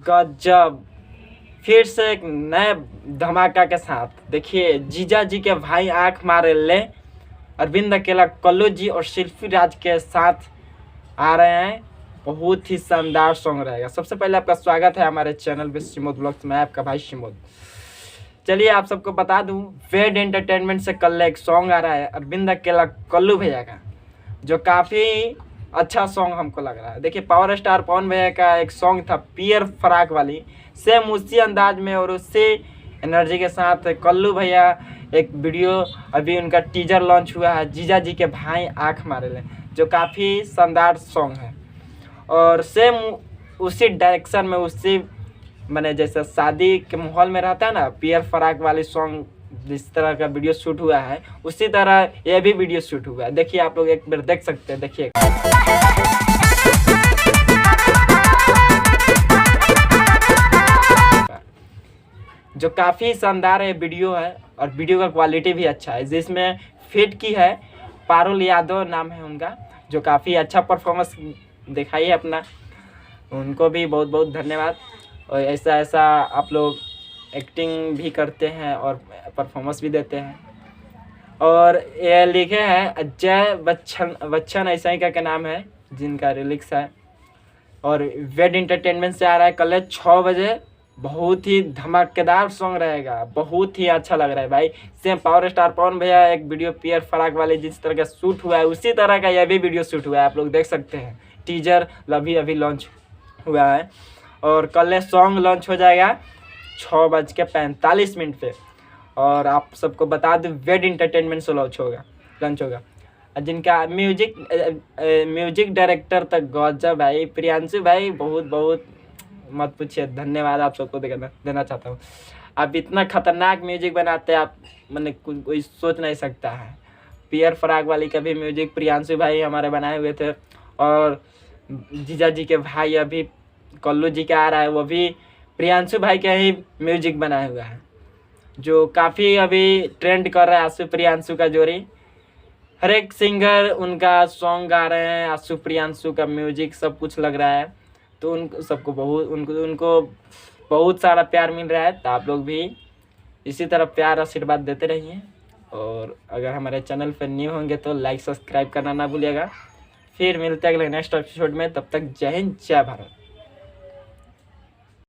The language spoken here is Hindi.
गजब। फिर से एक नए धमाका के साथ देखिए जीजा जी के भाई आंख मारे ले अरविंद अकेला, कल्लू जी और शिल्पी राज के साथ आ रहे हैं। बहुत ही शानदार सॉन्ग रहेगा। सबसे पहले आपका स्वागत है हमारे चैनल पे शिमोद ब्लॉग्स में, आपका भाई शिमोद। चलिए आप सबको बता दूं, वेड एंटरटेनमेंट से कल एक सॉन्ग आ रहा है अरविंद अकेला कल्लू भैया का, जो काफ़ी अच्छा सॉन्ग हमको लग रहा है। देखिए पावर स्टार पवन भैया का एक सॉन्ग था पियर फराक वाली, सेम उसी अंदाज में और उसी एनर्जी के साथ कल्लू भैया एक वीडियो अभी उनका टीजर लॉन्च हुआ है, जीजा जी के भाई आँख मारे ले, जो काफ़ी शानदार सॉन्ग है। और सेम उसी डायरेक्शन में, उसी मैंने जैसे शादी के माहौल में रहता है ना, पियर फराक वाली सॉन्ग जिस तरह का वीडियो शूट हुआ है उसी तरह यह भी वीडियो शूट हुआ है। देखिए आप लोग एक बार देख सकते हैं। देखिए जो काफ़ी शानदार है वीडियो है और वीडियो का क्वालिटी भी अच्छा है, जिसमें फिट की है पारुल यादव नाम है उनका, जो काफ़ी अच्छा परफॉर्मेंस दिखाई है अपना। उनको भी बहुत बहुत धन्यवाद। और ऐसा आप लोग एक्टिंग भी करते हैं और परफॉर्मेंस भी देते हैं। और ये लिखे हैं अजय बच्चन ऐसा ही का नाम है जिनका रिलिक्स है। और वेड एंटरटेनमेंट से आ रहा है कल 6 बजे। बहुत ही धमाकेदार सॉन्ग रहेगा, बहुत ही अच्छा लग रहा है भाई। सेम पावर स्टार पवन भैया एक वीडियो पियर फराक वाले जिस तरह का शूट हुआ है उसी तरह का यह भी वीडियो शूट हुआ है, आप लोग देख सकते हैं। टीजर अभी लॉन्च हुआ है और कल सॉन्ग लॉन्च हो जाएगा 6:45 पे। और आप सबको बता दूं वेड एंटरटेनमेंट से लॉन्च होगा। जिनका म्यूजिक डायरेक्टर तक गजब भाई, प्रियांशु भाई, बहुत बहुत मत पूछिए, धन्यवाद आप सबको देना चाहता हूँ। आप इतना खतरनाक म्यूजिक बनाते हैं, आप मैंने कोई सोच नहीं सकता है। पियर फराक वाली का भी म्यूजिक प्रियांशु भाई हमारे बनाए हुए थे। और जीजा जी के भाई अभी कल्लू जी का आ रहा है, वो भी प्रियांशु भाई का ही म्यूजिक बनाया हुआ है, जो काफ़ी अभी ट्रेंड कर रहा है। आशु प्रियांशु का जोड़ी, हर एक सिंगर उनका सॉन्ग गा रहे हैं, आशु प्रियांशु का म्यूजिक सब कुछ लग रहा है। तो उनको बहुत सारा प्यार मिल रहा है। तो आप लोग भी इसी तरह प्यार आशीर्वाद देते रहिए। और अगर हमारे चैनल पर न्यू होंगे तो लाइक सब्सक्राइब करना ना भूलिएगा। फिर मिलते हैं अगले नेक्स्ट एपिसोड में, तब तक जय हिंद जय भारत।